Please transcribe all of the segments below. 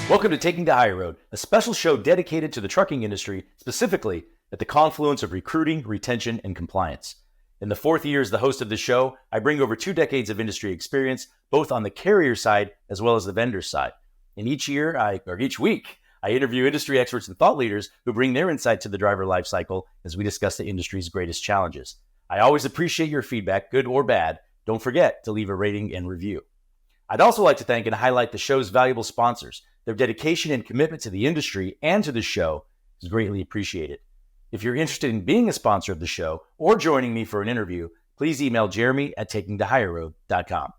Welcome to Taking the High Road, a special show dedicated to the trucking industry, specifically at the confluence of recruiting, retention, and compliance. In the fourth year as the host of the show, I bring over 2 decades of industry experience, both on the carrier side as well as the vendor side. And each week, I interview industry experts and thought leaders who bring their insight to the driver lifecycle as we discuss the industry's greatest challenges. I always appreciate your feedback, good or bad. Don't forget to leave a rating and review. I'd also like to thank and highlight the show's valuable sponsors. Their dedication and commitment to the industry and to the show is greatly appreciated. If you're interested in being a sponsor of the show or joining me for an interview, please email jeremy@takingthehigherroad.com.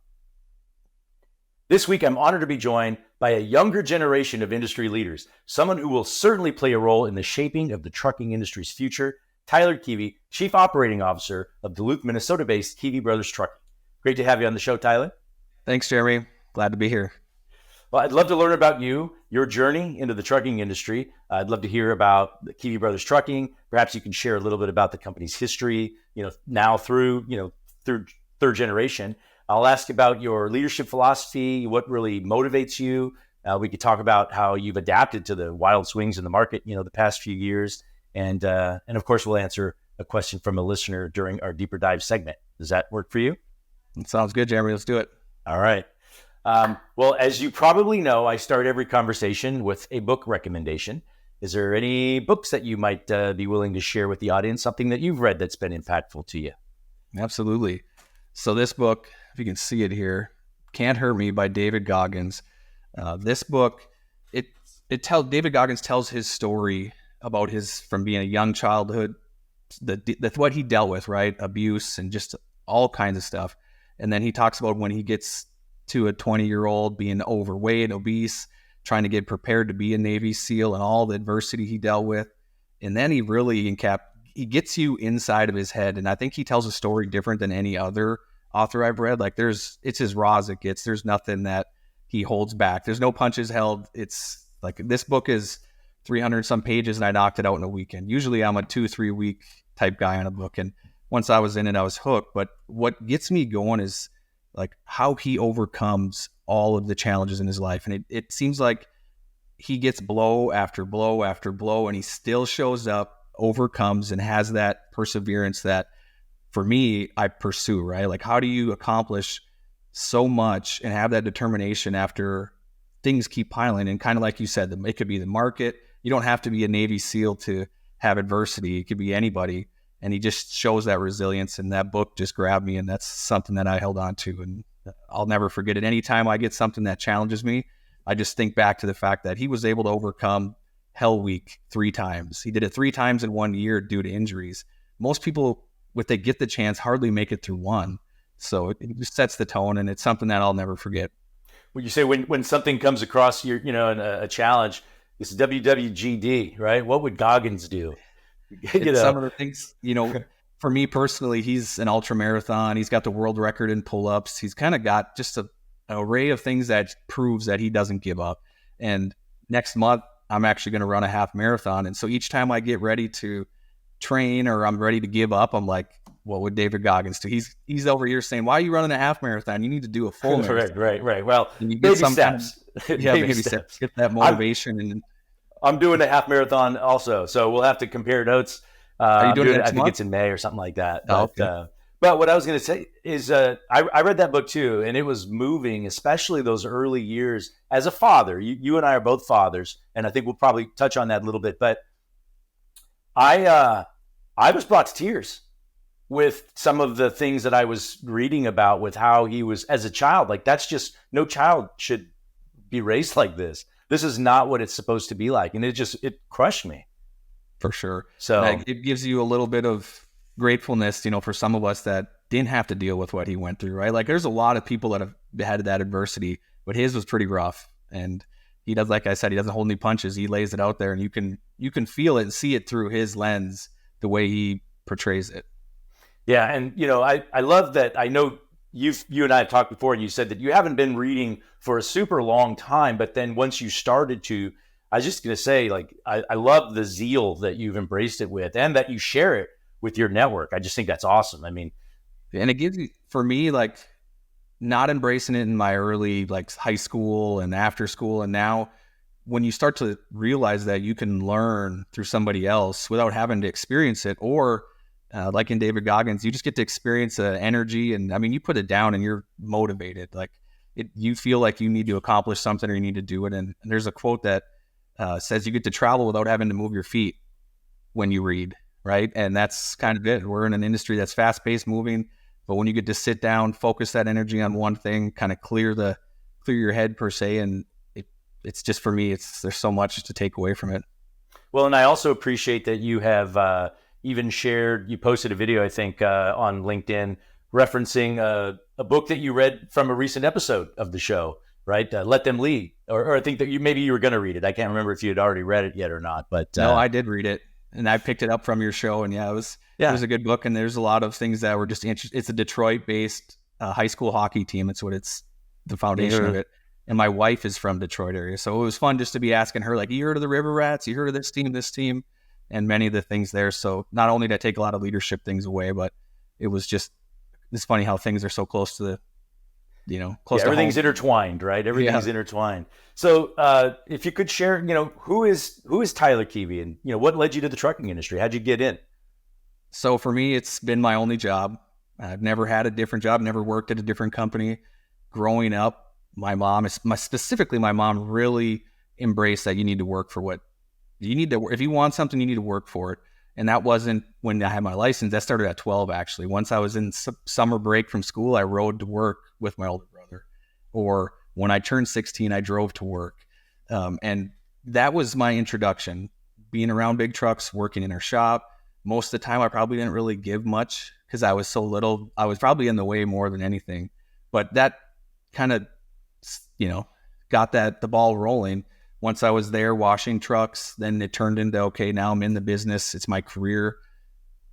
This week, I'm honored to be joined by a younger generation of industry leaders, someone who will certainly play a role in the shaping of the trucking industry's future, Tyler Kivi, Chief Operating Officer of Duluth, Minnesota-based Kivi Bros Trucking. Great to have you on the show, Tyler. Thanks, Jeremy. Glad to be here. Well, I'd love to learn about you, your journey into the trucking industry. I'd love to hear about the Kivi Brothers Trucking. Perhaps you can share a little bit about the company's history, now through third generation. I'll ask about your leadership philosophy, what really motivates you. We could talk about how you've adapted to the wild swings in the market, the past few years. And of course, we'll answer a question from a listener during our deeper dive segment. Does that work for you? It sounds good, Jeremy. Let's do it. All right. Well, as you probably know, I start every conversation with a book recommendation. Is there any books that you might be willing to share with the audience, something that you've read that's been impactful to you? Absolutely. So this book, if you can see it here, Can't Hurt Me by David Goggins. This book, David Goggins tells his story about from being a young childhood, what he dealt with, right? Abuse and just all kinds of stuff. And then he talks about when he gets to a 20-year-old being overweight, obese, trying to get prepared to be a Navy SEAL and all the adversity he dealt with. And then he really he gets you inside of his head. And I think he tells a story different than any other author I've read. Like it's as raw as it gets. There's nothing that he holds back. There's no punches held. It's like this book is 300 some pages and I knocked it out in a weekend. Usually I'm a 2-3 week type guy on a book. And once I was in it, I was hooked. But what gets me going is like how he overcomes all of the challenges in his life. And it seems like he gets blow after blow after blow and he still shows up, overcomes, and has that perseverance that for me, I pursue, right? Like how do you accomplish so much and have that determination after things keep piling? And kind of like you said, it could be the market. You don't have to be a Navy SEAL to have adversity. It could be anybody. And he just shows that resilience, and that book just grabbed me, and that's something that I held on to, and I'll never forget it. Anytime I get something that challenges me, I just think back to the fact that he was able to overcome Hell Week 3 times. He did it 3 times in 1 year due to injuries. Most people, if they get the chance, hardly make it through one. So it just sets the tone, and it's something that I'll never forget. Would you say when something comes across your, a challenge, it's WWGD, right? What would Goggins do? Some of the things, for me personally, he's an ultra marathon. He's got the world record in pull-ups. He's kind of got just an array of things that proves that he doesn't give up. And next month, I'm actually going to run a half marathon. And so each time I get ready to train or I'm ready to give up, I'm like, what would David Goggins do? He's over here saying, why are you running a half marathon? You need to do a full marathon. Right. Well, baby steps. Baby steps. Get that motivation. I'm doing a half marathon also, so we'll have to compare notes. Are you doing it next I think month? It's in May or something like that. Oh, but, okay. But what I was going to say is I read that book too, and it was moving, especially those early years. As a father, you and I are both fathers, and I think we'll probably touch on that a little bit. But I was brought to tears with some of the things that I was reading about with how he was as a child. Like that's just no child should be raised like this. This is not what it's supposed to be like. And it crushed me. For sure. So it gives you a little bit of gratefulness, for some of us that didn't have to deal with what he went through, right? Like there's a lot of people that have had that adversity, but his was pretty rough. And he does, like I said, he doesn't hold any punches. He lays it out there and you can feel it and see it through his lens, the way he portrays it. Yeah. And, I love that. I know you and I have talked before, and you said that you haven't been reading for a super long time, but then once you started to, I was just going to say, like, I love the zeal that you've embraced it with and that you share it with your network. I just think that's awesome. I mean, and it gives you, for me, like not embracing it in my early, like high school and after school. And now when you start to realize that you can learn through somebody else without having to experience it, or like in David Goggins, you just get to experience the energy. And I mean, you put it down and you're motivated. Like you feel like you need to accomplish something or you need to do it. And there's a quote that says you get to travel without having to move your feet when you read, right? And that's kind of it. We're in an industry that's fast paced, moving, but when you get to sit down, focus that energy on one thing, kind of clear your head per se, and it's just, for me, there's so much to take away from it. Well, and I also appreciate that you have even shared, you posted a video, I think, on LinkedIn referencing a book that you read from a recent episode of the show, right? Let Them Lead, or I think that maybe you were going to read it. I can't remember if you had already read it yet or not, but no, I did read it, and I picked it up from your show, and it was a good book. And there's a lot of things that were just interesting. It's a Detroit-based high school hockey team. It's the foundation of it. And my wife is from Detroit area. So it was fun just to be asking her, like, you heard of the River Rats? You heard of this team, and many of the things there. So not only did I take a lot of leadership things away, but it's funny how things are so close to close to everything's home. Intertwined, right? Everything's intertwined. So if you could share, who is Tyler Kivi, and, what led you to the trucking industry? How'd you get in? So for me, it's been my only job. I've never had a different job, never worked at a different company. Growing up, my mom really embraced that you need to work for what you need to. If you want something, you need to work for it. And that wasn't when I had my license. That started at 12, actually. Once I was in summer break from school, I rode to work with my older brother. Or when I turned 16, I drove to work. And that was my introduction, being around big trucks, working in our shop. Most of the time, I probably didn't really give much because I was so little. I was probably in the way more than anything. But that kind of got the ball rolling. Once I was there washing trucks, then it turned into, okay, now I'm in the business. It's my career.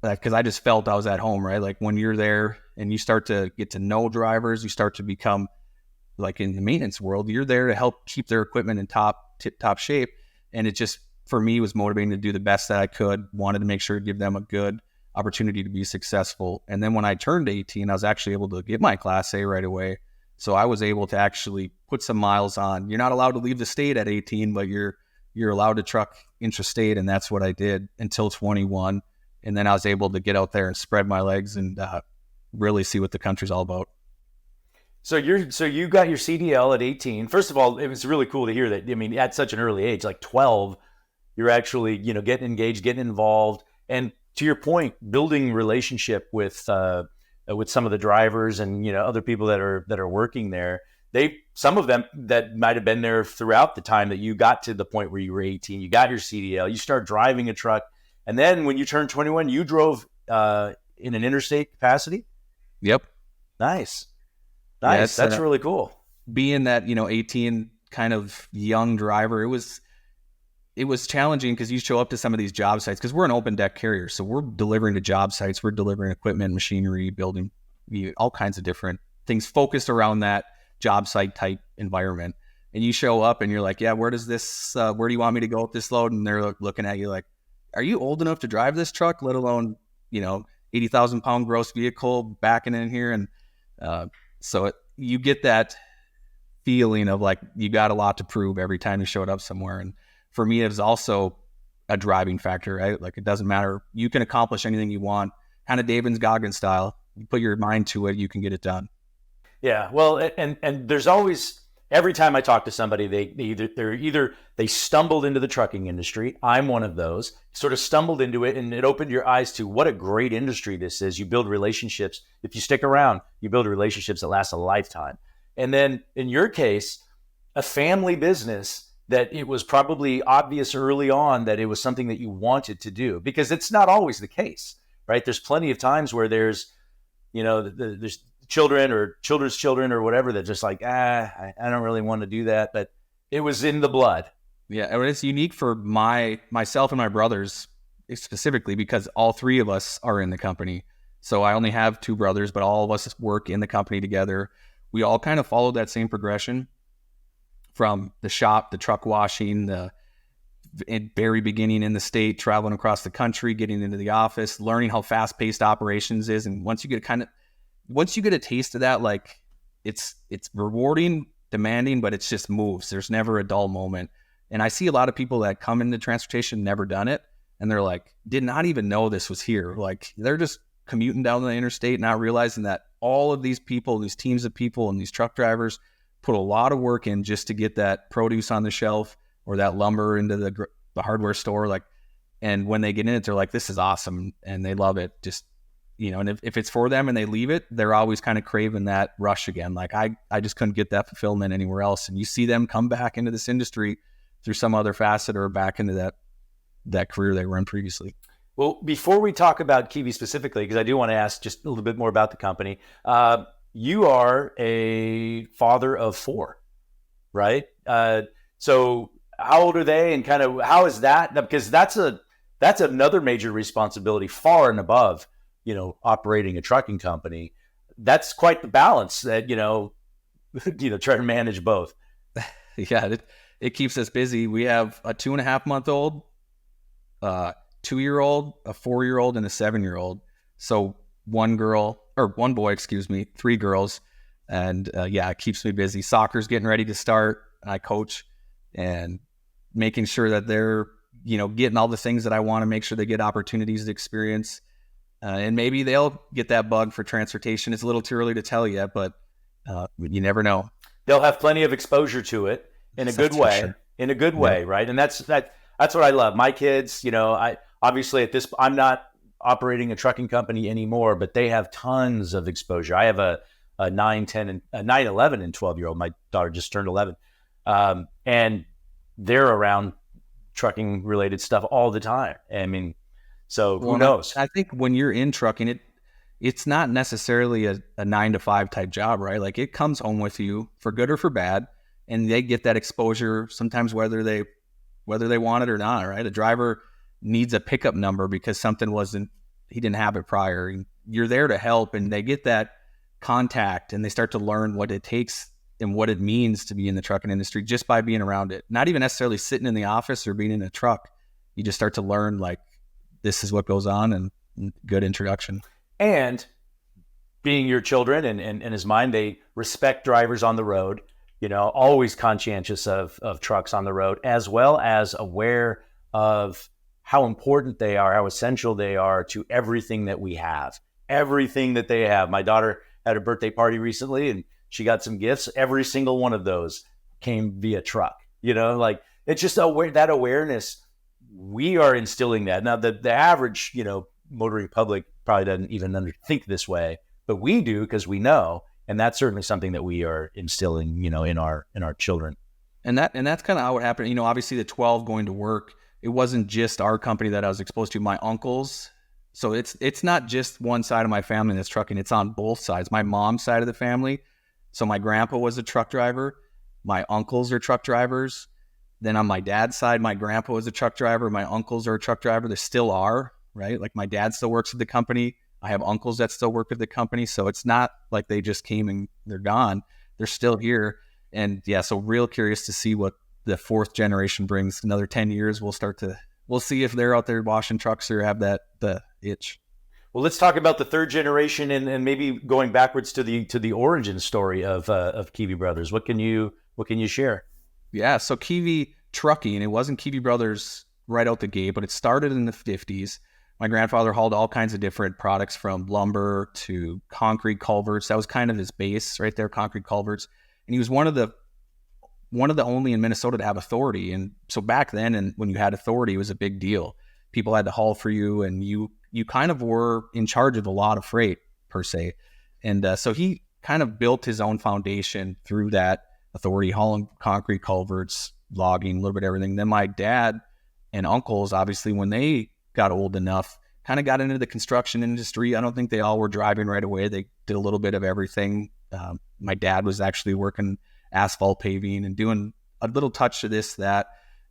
Because I just felt I was at home, right? Like when you're there and you start to get to know drivers, you start to become, like in the maintenance world, you're there to help keep their equipment in tip-top shape. And it just, for me, was motivating to do the best that I could. Wanted to make sure to give them a good opportunity to be successful. And then when I turned 18, I was actually able to get my Class A right away. So I was able to actually put some miles on. You're not allowed to leave the state at 18, but you're allowed to truck intrastate, and that's what I did until 21. And then I was able to get out there and spread my legs and really see what the country's all about. So you got your CDL at 18. First of all, it was really cool to hear that. I mean, at such an early age, like 12, you're actually getting engaged, getting involved, and to your point, building relationship with some of the drivers and other people that are working there. Some of them that might have been there throughout the time that you got to the point where you were 18, you got your CDL, you start driving a truck, and then when you turned 21, you drove in an interstate capacity. Yep. Nice. That's really cool. Being that 18 kind of young driver, it was challenging because you show up to some of these job sites because we're an open deck carrier. So we're delivering to job sites. We're delivering equipment, machinery, building, all kinds of different things focused around that job site type environment. And you show up and you're like, yeah, where do you want me to go with this load? And they're looking at you like, are you old enough to drive this truck, let alone, 80,000 pound gross vehicle backing in here? And so you get that feeling of like, you got a lot to prove every time you showed up somewhere. And for me, it was also a driving factor, right? Like, it doesn't matter. You can accomplish anything you want, kind of David Goggins style. You put your mind to it, you can get it done. Yeah. Well, and there's always, every time I talk to somebody, they stumbled into the trucking industry. I'm one of those, sort of stumbled into it, and it opened your eyes to what a great industry this is. You build relationships. If you stick around, you build relationships that last a lifetime. And then in your case, a family business that it was probably obvious early on that it was something that you wanted to do, because it's not always the case, right? There's plenty of times where there's children or children's children or whatever that just like, I don't really want to do that, but it was in the blood. Yeah, and it's unique for myself and my brothers specifically because all three of us are in the company. So I only have two brothers, but all of us work in the company together. We all kind of followed that same progression from the shop, the truck washing, the very beginning in the state, traveling across the country, getting into the office, learning how fast-paced operations is. And once you get a taste of that, like it's rewarding, demanding, but it's just moves. There's never a dull moment. And I see a lot of people that come into transportation, never done it. And they're like, did not even know this was here. Like they're just commuting down the interstate, not realizing that all of these people, these teams of people and these truck drivers put a lot of work in just to get that produce on the shelf or that lumber into the hardware store. Like, and when they get in it, they're like, this is awesome. And they love it. Just, and if it's for them and they leave it, they're always kind of craving that rush again. Like I just couldn't get that fulfillment anywhere else. And you see them come back into this industry through some other facet or back into that career they were in previously. Well, before we talk about Kivi specifically, because I do want to ask just a little bit more about the company, you are a father of 4, right? So how old are they, and kind of how is that? Because that's another major responsibility, far and above, operating a trucking company. That's quite the balance that try to manage both. Yeah, it keeps us busy. We have a 2.5-month-old, 2-year-old, a 4-year-old, and a 7-year-old. So one boy, 3 girls. And it keeps me busy. Soccer's getting ready to start. I coach and making sure that they're, getting all the things that I want to make sure they get opportunities to experience. And maybe they'll get that bug for transportation. It's a little too early to tell yet, but you never know. They'll have plenty of exposure to it in a good way, Sure. Right? And that's what I love. My kids, I obviously I'm not operating a trucking company anymore, but they have tons of exposure. I have a 9, 10, and 9, 11, and 12-year-old. My daughter just turned 11. And they're around trucking related stuff all the time. I mean, so who knows? I think when you're in trucking, it's not necessarily a 9-to-5 type job, right? Like it comes home with you for good or for bad, and they get that exposure sometimes whether they want it or not, right? A driver needs a pickup number because he didn't have it prior. You're there to help, and they get that contact and they start to learn what it takes and what it means to be in the trucking industry just by being around it. Not even necessarily sitting in the office or being in a truck. You just start to learn like this is what goes on, and good introduction. And being your children and his mind, they respect drivers on the road, always conscientious of trucks on the road, as well as aware of how important they are, how essential they are to everything that we have, everything that they have. My daughter had a birthday party recently and she got some gifts. Every single one of those came via truck, like it's just that awareness. We are instilling that. Now the average, motoring public probably doesn't even think this way, but we do because we know, and that's certainly something that we are instilling, in our children. And that's kind of how it happened. Obviously the 12 going to work, it wasn't just our company that I was exposed to. My uncles, so it's not just one side of my family that's trucking. It's on both sides. My mom's side of the family. So my grandpa was a truck driver. My uncles are truck drivers. Then on my dad's side, my grandpa was a truck driver. My uncles are a truck driver. They still are, right? Like my dad still works at the company. I have uncles that still work at the company. So it's not like they just came and they're gone. They're still here. And so real curious to see what the 4th generation brings. Another 10 years, we'll see if they're out there washing trucks or have the itch. Well, let's talk about the 3rd generation and maybe going backwards to the origin story of Kivi Brothers. What can you share? Yeah, so Kivi Trucking, it wasn't Kivi Brothers right out the gate, but it started in the 50s. My grandfather hauled all kinds of different products from lumber to concrete culverts. That was kind of his base right there, concrete culverts. And he was one of the only in Minnesota to have authority. And so back then, and when you had authority, it was a big deal. People had to haul for you, and you kind of were in charge of a lot of freight per se. And so he kind of built his own foundation through that authority, hauling concrete culverts, logging, a little bit of everything. Then my dad and uncles, obviously, when they got old enough, kind of got into the construction industry. I don't think they all were driving right away. They did a little bit of everything. My dad was actually working asphalt paving and doing a little touch of this, that.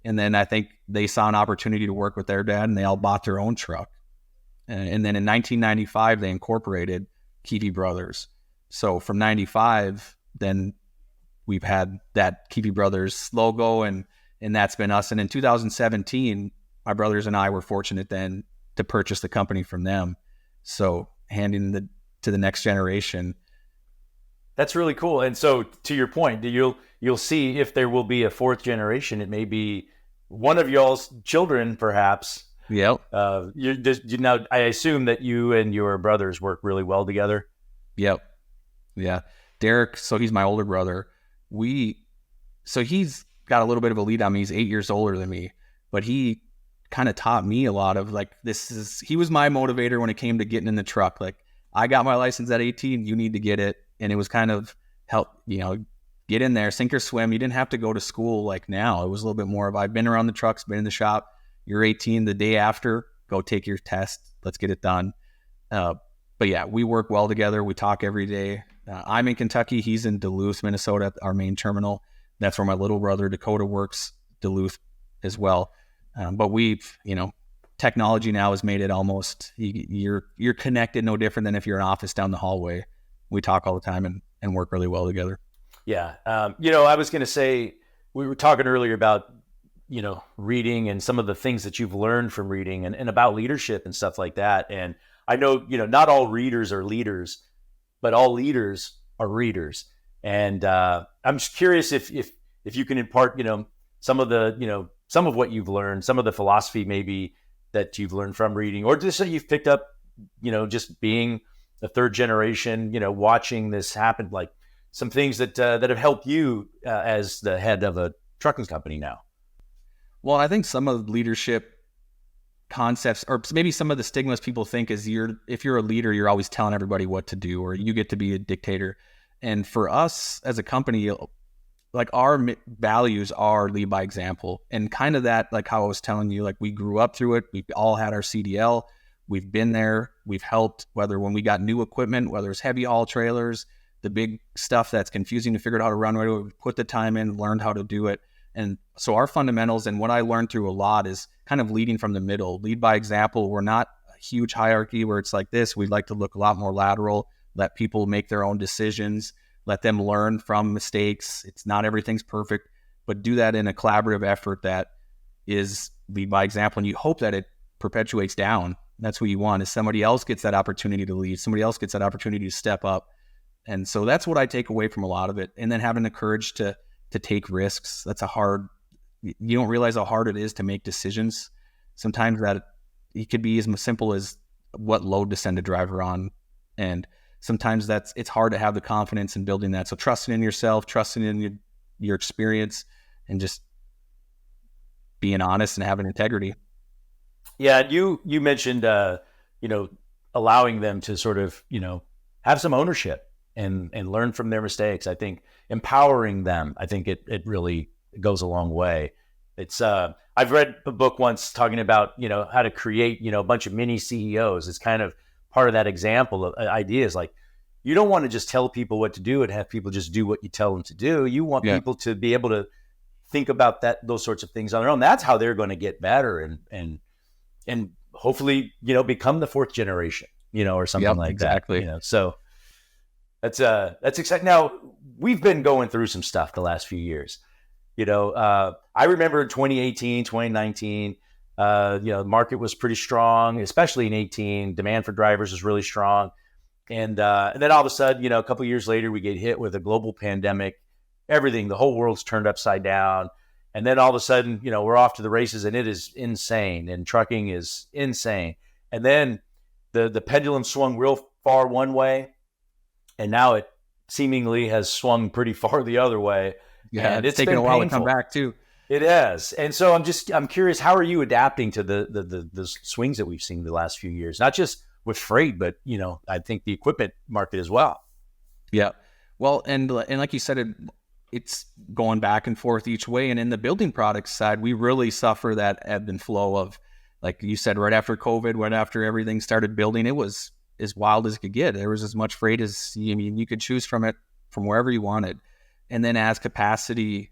And then I think they saw an opportunity to work with their dad, and they all bought their own truck. And then in 1995, they incorporated Kivi Brothers. So from 95, then we've had that Kivi Brothers logo, and that's been us. And in 2017, my brothers and I were fortunate then to purchase the company from them. So handing to the next generation. That's really cool. And so, to your point, you'll see if there will be a fourth generation. It may be one of y'all's children, perhaps. Yep. Now, I assume that you and your brothers work really well together. Yep. Yeah. Derek, so he's my older brother. So he's got a little bit of a lead on me. He's 8 years older than me, but he kind of taught me a lot of like, he was my motivator when it came to getting in the truck. Like, I got my license at 18, you need to get it. And it was kind of help, get in there, sink or swim. You didn't have to go to school like now. It was a little bit more of, I've been around the trucks, been in the shop. You're 18, the day after, go take your test. Let's get it done. But yeah, we work well together. We talk every day. I'm in Kentucky. He's in Duluth, Minnesota, our main terminal. That's where my little brother Dakota works, Duluth as well. But we've, technology now has made it almost, you're connected no different than if you're in an office down the hallway. We talk all the time and work really well together. Yeah. I was going to say, we were talking earlier about, reading and some of the things that you've learned from reading and about leadership and stuff like that. And I know, not all readers are leaders, but all leaders are readers. And I'm just curious if you can impart, some of what you've learned, some of the philosophy maybe that you've learned from reading, or just that you've picked up, just being a third generation, watching this happen, like some things that have helped you as the head of a trucking company now. Well, I think some of the leadership concepts, or maybe some of the stigmas people think is if you're a leader, you're always telling everybody what to do, or you get to be a dictator. And for us as a company, like our values are lead by example, and kind of that, like how I was telling you, like we grew up through it. We've all had our CDL. We've been there. We've helped, whether when we got new equipment, whether it's heavy haul trailers, the big stuff that's confusing to figure out how to run right away, we put the time in, learned how to do it. And so our fundamentals, and what I learned through a lot, is kind of leading from the middle, lead by example. We're not a huge hierarchy where it's like this. We'd like to look a lot more lateral, let people make their own decisions, let them learn from mistakes. It's not everything's perfect, but do that in a collaborative effort that is lead by example. And you hope that it perpetuates down. That's what you want, is somebody else gets that opportunity to lead. Somebody else gets that opportunity to step up. And so that's what I take away from a lot of it. And then having the courage to take risks. You don't realize how hard it is to make decisions. Sometimes that it could be as simple as what load to send a driver on. And sometimes it's hard to have the confidence in building that. So trusting in yourself, trusting in your experience, and just being honest and having integrity. Yeah. You mentioned, allowing them to sort of, have some ownership and learn from their mistakes. I think empowering them, I think it really goes a long way. It's I've read a book once talking about, how to create, a bunch of mini CEOs. It's kind of part of that example of ideas. Like, you don't want to just tell people what to do and have people just do what you tell them to do. You want people to be able to think about those sorts of things on their own. That's how they're going to get better and hopefully, become the fourth generation, or something like exactly. that. So that's exciting. Now, we've been going through some stuff the last few years. I remember in 2018, 2019, the market was pretty strong, especially in 18. Demand for drivers was really strong. And then all of a sudden, a couple of years later, we get hit with a global pandemic. Everything, the whole world's turned upside down. And then all of a sudden, we're off to the races, and it is insane. And trucking is insane. And then the pendulum swung real far one way, and now it seemingly has swung pretty far the other way. Yeah, and it's taken a while to come back too. It has. And so I'm curious, how are you adapting to the swings that we've seen the last few years? Not just with freight, but I think the equipment market as well. Yeah. Well, and like you said, it's going back and forth each way. And in the building products side, we really suffer that ebb and flow of, like you said, right after COVID, right after everything started building, it was as wild as it could get. There was as much freight as you could choose from wherever you wanted. And then as capacity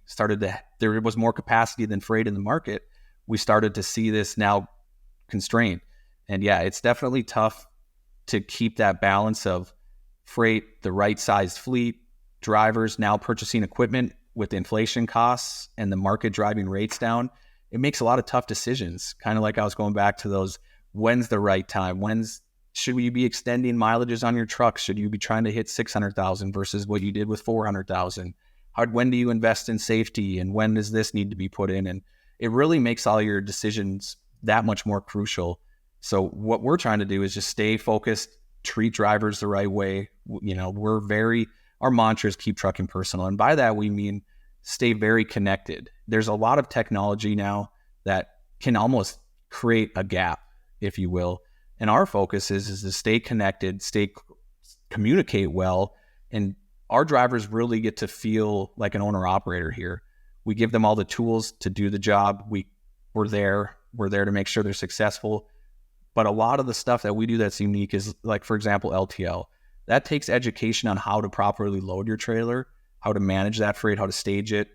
there was more capacity than freight in the market, we started to see this now constrained. And yeah, it's definitely tough to keep that balance of freight, the right sized fleet, drivers now purchasing equipment with inflation costs and the market driving rates down. It makes a lot of tough decisions. Kind of like I was going back to those, when's the right time? When's Should you be extending mileages on your truck? Should you be trying to hit 600,000 versus what you did with 400,000? When do you invest in safety, and when does this need to be put in? And it really makes all your decisions that much more crucial. So what we're trying to do is just stay focused, treat drivers the right way. Our mantra is keep trucking personal. And by that, we mean stay very connected. There's a lot of technology now that can almost create a gap, if you will. And our focus is to stay connected, communicate well, and our drivers really get to feel like an owner operator here. We give them all the tools to do the job. We're there to make sure they're successful. But a lot of the stuff that we do that's unique is, like, for example, LTL. That takes education on how to properly load your trailer, how to manage that freight, how to stage it.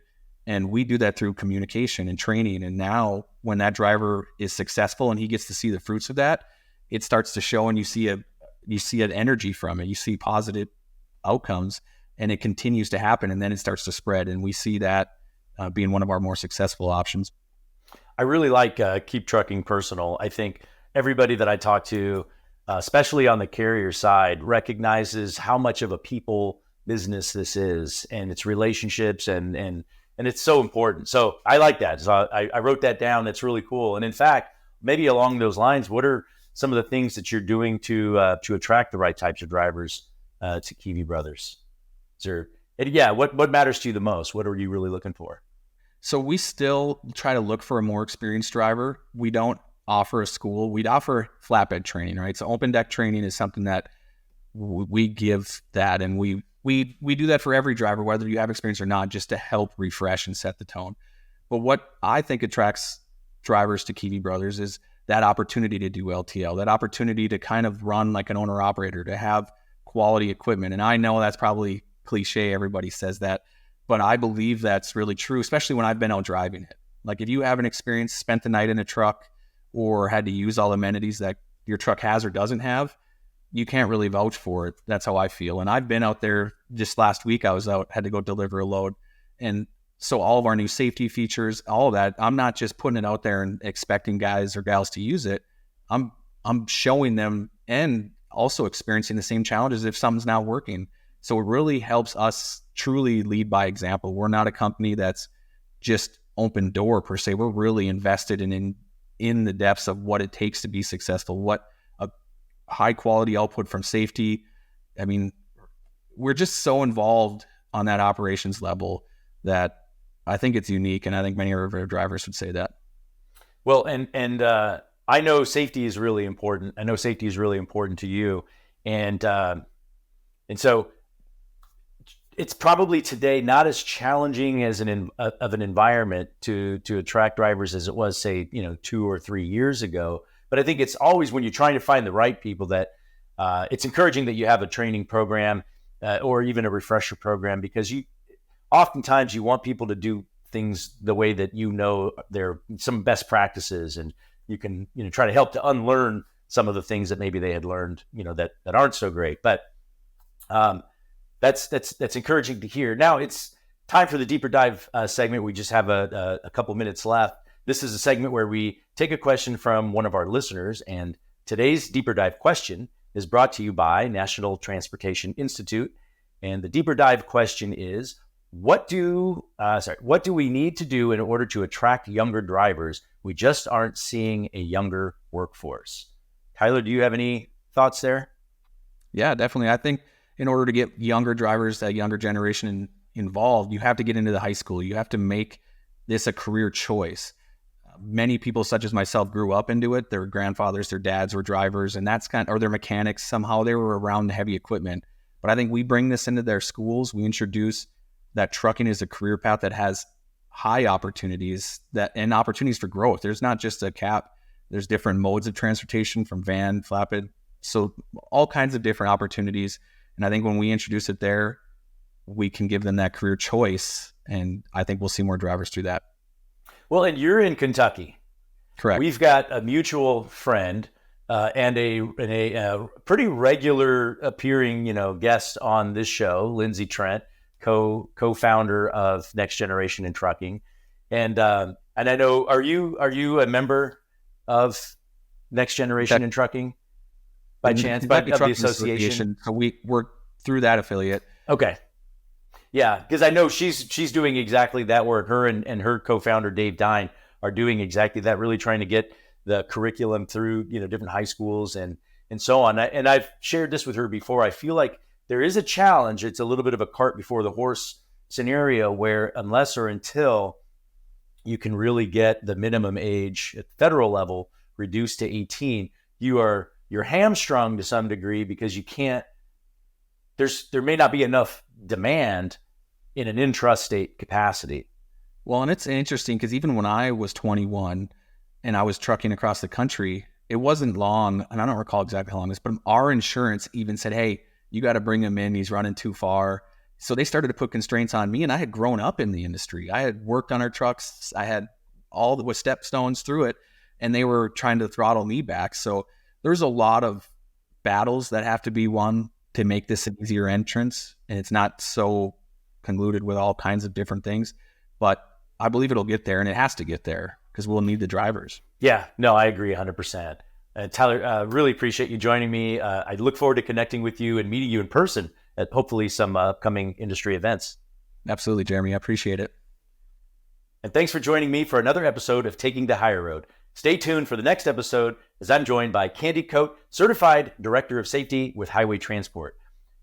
And we do that through communication and training. And now when that driver is successful and he gets to see the fruits of that, it starts to show, and you see an energy from it. You see positive outcomes, and it continues to happen, and then it starts to spread. And we see that being one of our more successful options. I really like keep trucking personal. I think everybody that I talk to, especially on the carrier side, recognizes how much of a people business this is, and its relationships, and it's so important. So I like that. So I wrote that down. That's really cool. And in fact, maybe along those lines, what are some of the things that you're doing to attract the right types of drivers to Kivi Brothers? What matters to you the most? What are you really looking for? So we still try to look for a more experienced driver. We don't offer a school. We'd offer flatbed training, right? So open deck training is something that we give that, and we do that for every driver, whether you have experience or not, just to help refresh and set the tone. But what I think attracts drivers to Kivi Brothers is that opportunity to do LTL, that opportunity to kind of run like an owner operator, to have quality equipment. And I know that's probably cliche. Everybody says that, but I believe that's really true, especially when I've been out driving it. Like, if you haven't experienced, spent the night in a truck, or had to use all the amenities that your truck has or doesn't have, you can't really vouch for it. That's how I feel. And I've been out there. Just last week, I was out, had to go deliver a load. And so all of our new safety features, all of that, I'm not just putting it out there and expecting guys or gals to use it. I'm showing them and also experiencing the same challenges if something's not working. So it really helps us truly lead by example. We're not a company that's just open door per se. We're really invested in the depths of what it takes to be successful, what a high quality output from safety. I mean, we're just so involved on that operations level that I think it's unique, and I think many of our drivers would say that. Well, and I know safety is really important. I know safety is really important to you, and so it's probably today not as challenging as of an environment to attract drivers as it was, say, 2 or 3 years ago. But I think it's always, when you're trying to find the right people, that it's encouraging that you have a training program or even a refresher program, because oftentimes you want people to do things the way that they're some best practices, and you can try to help to unlearn some of the things that maybe they had learned that aren't so great. But that's encouraging to hear. Now it's time for the deeper dive segment. We just have a couple minutes left. This is a segment where we take a question from one of our listeners, and today's deeper dive question is brought to you by National Transportation Institute. And the deeper dive question is, what do we need to do in order to attract younger drivers? We just aren't seeing a younger workforce. Tyler, do you have any thoughts there? Yeah, definitely. I think in order to get younger drivers, that younger generation involved, you have to get into the high school. You have to make this a career choice. Many people, such as myself, grew up into it. Their grandfathers, their dads were drivers, and or their mechanics. Somehow they were around the heavy equipment. But I think we bring this into their schools. We introduce that trucking is a career path that has high opportunities and opportunities for growth. There's not just a cap. There's different modes of transportation, from van, flatbed, so all kinds of different opportunities. And I think when we introduce it there, we can give them that career choice, and I think we'll see more drivers through that. Well, and you're in Kentucky. Correct. We've got a mutual friend and a pretty regular appearing, guest on this show, Lindsay Trent, co-founder of Next Generation in Trucking, and I know, are you a member of Next Generation in Trucking? by chance, the by of the Trucking association? So we work through that affiliate. Okay. Yeah, because I know she's doing exactly that work. Her and her co-founder Dave Dine are doing exactly that, really trying to get the curriculum through different high schools and so on. And I've shared this with her before. I feel like there is a challenge. It's a little bit of a cart before the horse scenario, where unless or until you can really get the minimum age at the federal level reduced to 18, you're hamstrung to some degree, because you can't. There may not be enough demand in an intrastate capacity. Well, and it's interesting because even when I was 21 and I was trucking across the country, it wasn't long, and I don't recall exactly how long this, but our insurance even said, hey, you got to bring him in. He's running too far. So they started to put constraints on me, and I had grown up in the industry. I had worked on our trucks. I had all the stepstones through it, and they were trying to throttle me back. So there's a lot of battles that have to be won to make this an easier entrance, and it's not so convoluted with all kinds of different things. But I believe it'll get there, and it has to get there because we'll need the drivers. Yeah, no, I agree 100%. Tyler, really appreciate you joining me. I look forward to connecting with you and meeting you in person at hopefully some upcoming industry events. Absolutely, Jeremy. I appreciate it. And thanks for joining me for another episode of Taking the Higher Road. Stay tuned for the next episode, as I'm joined by Candy Coate, Certified Director of Safety with Highway Transport.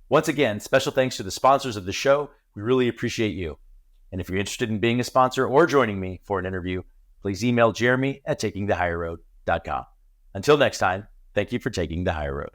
Once again, special thanks to the sponsors of the show. We really appreciate you. And if you're interested in being a sponsor or joining me for an interview, please email Jeremy at takingthehigherroad.com. Until next time, thank you for taking the higher road.